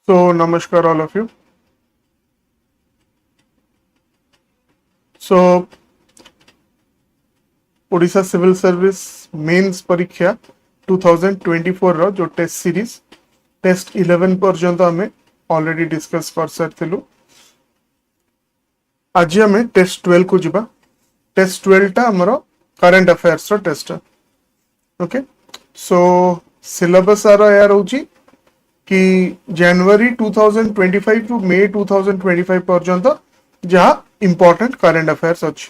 So, namaskar all of you. So, Odisha Civil Service Mains Pariksha 2024 रो जो test series test 11 पर्यंत आमे already discuss कर सारथिलु. आज आमे टेस्ट 12 को जिबा. टेस्ट 12 टा हमरो करंट अफेयर्स रो टेस्ट. ओके, सो सिलेबस आरो या रहउची कि जनवरी 2025 टू मे 2025 पर्यंत जहाँ इंपोर्टेंट करंट अफेयर्स अच्छी.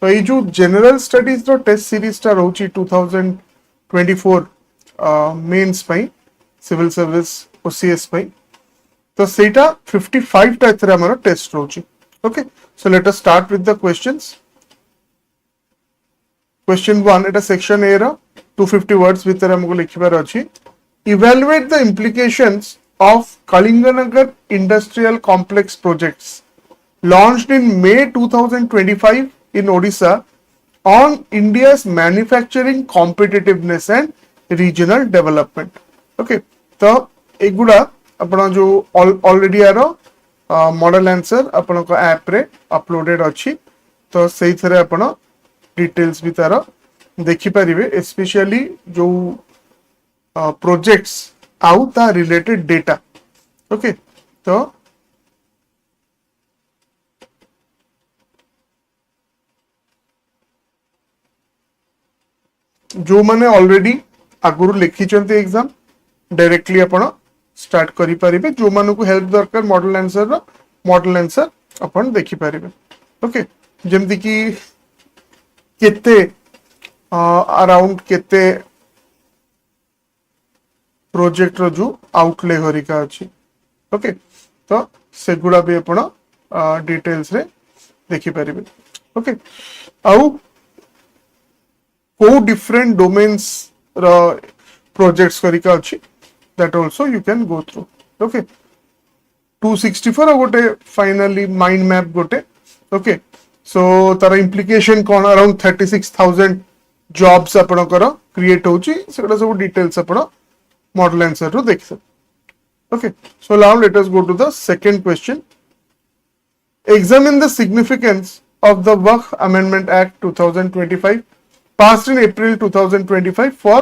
तो ये जो जनरल स्टडीज रो टेस्ट सीरीज टा रहउची 2024 मेंस पई सिविल सर्विस ओसीएस पई. तो सेटा 55 टा एथरे हमर टेस्ट रहउची. Okay, so let us start with the questions. Question 1 एटा सेक्शन ए रो 250 वर्ड्स भीतर हमको लिखिबार अछि. Evaluate the implications of Kalinganagar Industrial Complex projects launched in May 2025 in Odisha on India's manufacturing competitiveness and regional development. Okay, तो एगुड़ा अपना जो already आरो model answer अपन को app रे अपलोडेड अच्छी. तो सही थरे अपन डिटेल्स भी तार देखि परिबे, स्पेशली जो प्रोजेक्ट्स आउ ता रिलेटेड डेटा. ओके, तो जो माने ऑलरेडी आगुरु लिखी चंती एग्जाम डायरेक्टली अपन स्टार्ट करि परिबे. जो मानु को हेल्प दरकार मॉडल आंसर अपन देखि परिबे. ओके, जेमति कि केते अराउंड केते प्रोजेक्ट रो जो आउटले हरिका अछि. ओके, तो सेगुडा भी आपण डिटेल्स रे देखि परिबे. ओके, आउ को डिफरेंट डोमेन्स रो प्रोजेक्ट्स हरिका अछि, that also you can go through. Okay, 264 गोटे फाइनली माइंड मैप गोटे. ओके, सो तार इम्प्लिकेशन कोन अराउंड 36,000 जॉब्स आपनकर क्रिएट होची. सेगुडा सब डिटेल्स आपण model answer to dekh sakte. Okay, so now let us go to the second question. Examine the significance of the Waqf Amendment Act 2025 passed in April 2025 for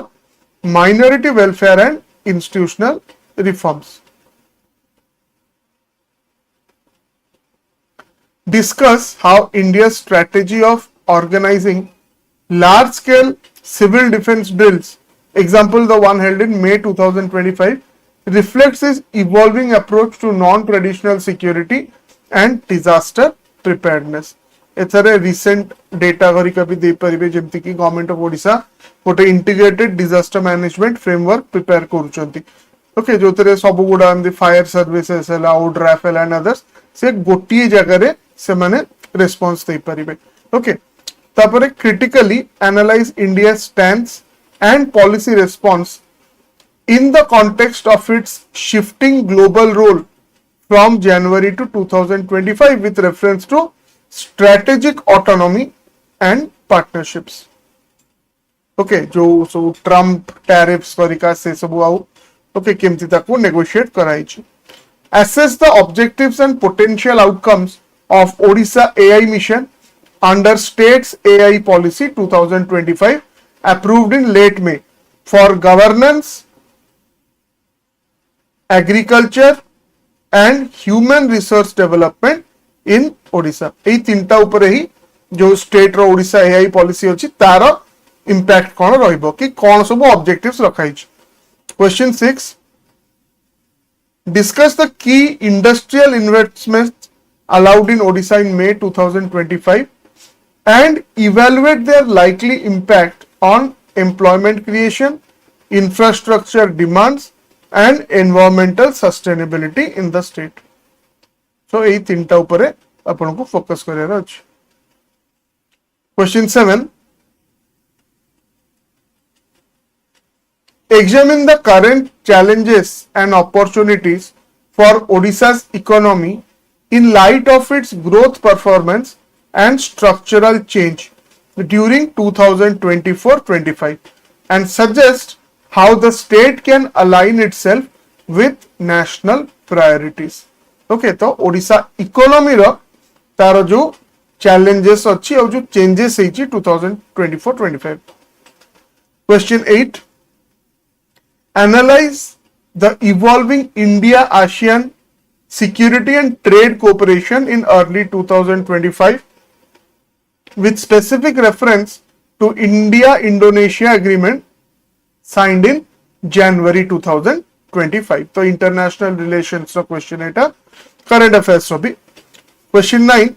minority welfare and institutional reforms. Discuss how India's strategy of organizing large scale civil defense drills, example the one held in May 2025, reflects its evolving approach to non-traditional security and disaster preparedness. एथरे recent data घरिका भी दे परिबे, जेमति कि government of Odisha गोटे integrated disaster management framework prepare करूचंती. Okay, जोतरे सब गुडा एमदी फायर सर्विसेस हला ओड्राफ हला एंड अदर्स से गोटिए जगह रे से माने रिस्पांस दे परिबे. ओके, तापरे critically analyse India stands and policy response in the context of its shifting global role from January to 2025 with reference to strategic autonomy and partnerships. Okay, जो सब ट्रम्प टैरिफ्स परिका से सब आउ ओके केमती ताको negotiate कराई छी. Assess the objectives and potential outcomes of Odisha AI mission under state's AI policy 2025 approved in late May for governance, agriculture and human resource development in Odisha. एई तीनटा ऊपर ही जो स्टेट रो ओडिशा एआई पॉलिसी अछि तार impact कोन रहइबो कि कोन सब objectives रखाई छी. Question 6, discuss the key industrial investments allowed in Odisha in May 2025 and evaluate their likely impact on employment creation, infrastructure demands and environmental sustainability in the state. So एई तीनटा ऊपर अपन को focus करियार अछि. Question 7, examine the current challenges and opportunities for Odisha's economy in light of its growth performance and structural change during 2024-25 and suggest how the state can align itself with national priorities. Okay, तो Odisha economy रो तार जो challenges अच्छी और जो changes है 2024-25. Question 8. Analyze the evolving India-ASEAN security and trade cooperation in early 2025 with specific reference to India-Indonesia agreement signed in January 2025. तो international relations रो question एटा current affairs रो भी. Question 9.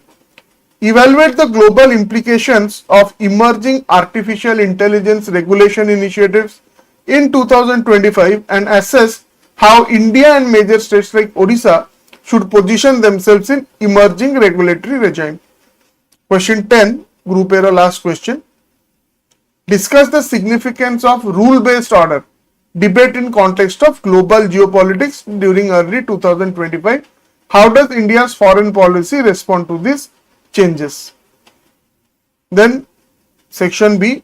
Evaluate the global implications of emerging artificial intelligence regulation initiatives in 2025 and assess how India and major states like Odisha should position themselves in emerging regulatory regime. Question 10, group A last question. Discuss the significance of rule-based order debate in context of global geopolitics during early 2025. How does India's foreign policy respond to these changes? Then section B,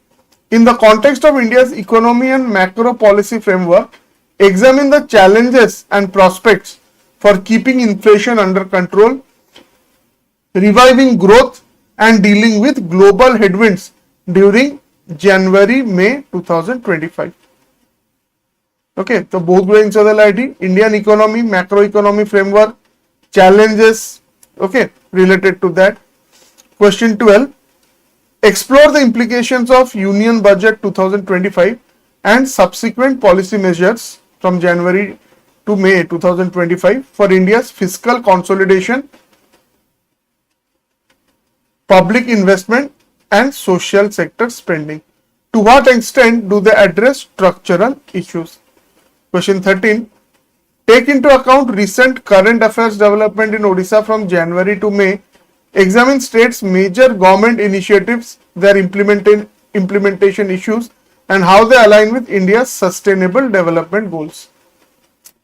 in the context of India's economy and macro policy framework, examine the challenges and prospects for keeping inflation under control, reviving growth and dealing with global headwinds during January-May 2025. Okay, so both going to the Indian economy, macroeconomy framework, challenges, okay, related to that. Question 12. Explore the implications of Union Budget 2025 and subsequent policy measures from January to May 2025 for India's fiscal consolidation, public investment and social sector spending. To what extent do they address structural issues? Question 13. Take into account recent current affairs development in Odisha from January to May. Examine states' major government initiatives, their implementation issues, and how they align with India's sustainable development goals.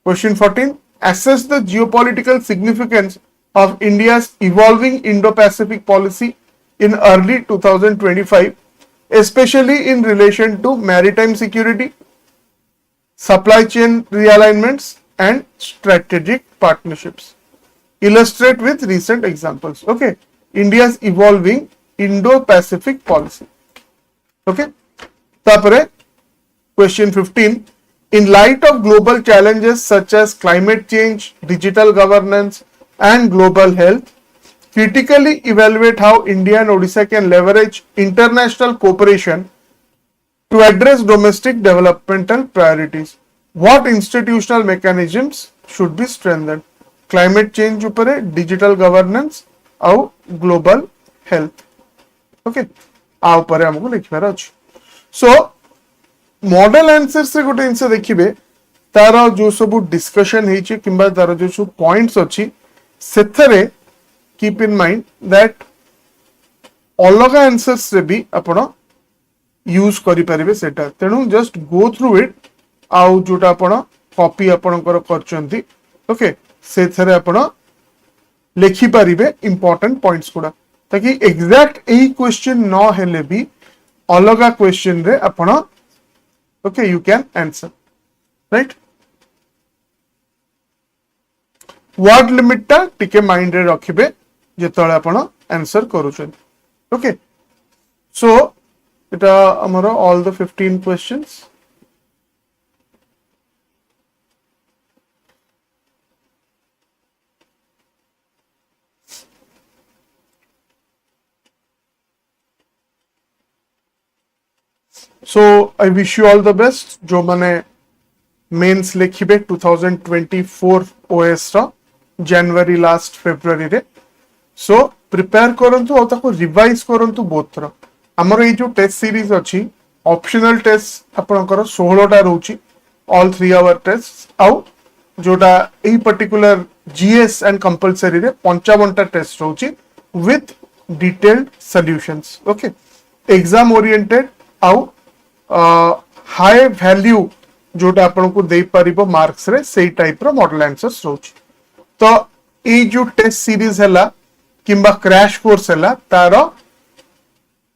Question 14. Assess the geopolitical significance of India's evolving Indo-Pacific policy in early 2025, especially in relation to maritime security, supply chain realignments, and strategic partnerships. Illustrate with recent examples. Okay, India's evolving Indo-Pacific policy. Okay, tapare question 15. In light of global challenges such as climate change, digital governance, and global health, critically evaluate how India and Odisha can leverage international cooperation to address domestic developmental priorities. What institutional mechanisms should be strengthened? Climate change upare, digital governance और global health. Okay, आ उपरे हमको लिखिबार अछि. So model answer से गोटे जिनस देखिबे तार जो सब discussion हेछि किंबा तार जो सब पॉइंट्स अछि सेथरे कीप इन माइंड दैट अलग आंसर्स रे भी आपण यूज करि परिबे सेटा. तेनु जस्ट गो थ्रू इट आउ जोटा आपण कॉपी आपणकर करचंती. ओके, सेथरे आपण लिखि परिबे इंपोर्टेंट पॉइंट्स गुडा ताकि एग्जैक्ट एही क्वेश्चन न हेले भी अलगा क्वेश्चन रे आपण okay you can answer right. Word limit टा टिके माइंड रे रखिबे जेतळे आपण आंसर करूछन. ओके, सो इटा हमरो all the 15 questions. So I wish you all the best. जो माने मेंस लिखिबे 2024 OS रा जनवरी लास्ट फेब्रुआरी रे. सो प्रिपेयर करंतु और ताको रिवाइज करंतु बोथ थरा. हमर ए जो टेस्ट सीरीज अछि ऑप्शनल टेस्ट आपनकर 16 टा रहउची ऑल 3 आवर टेस्ट आउ जोटा ए पर्टिकुलर जीएस एंड कंपलसरी रे 55 टा टेस्ट रहउची with detailed solutions. Okay, exam oriented आउ हाई वैल्यू जोटा आपन को दे परिबो मार्क्स रे सेही टाइप रो मॉडल आंसर्स रोच. तो ए जो टेस्ट सीरीज हला किंबा क्रैश कोर्स हला तारो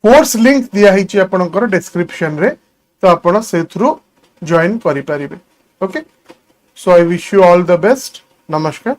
कोर्स लिंक दिया हिची आपनकर डिस्क्रिप्शन रे. तो आपण से थ्रू जॉइन करि परिबे. Okay, So I wish you all the best. Namaskar.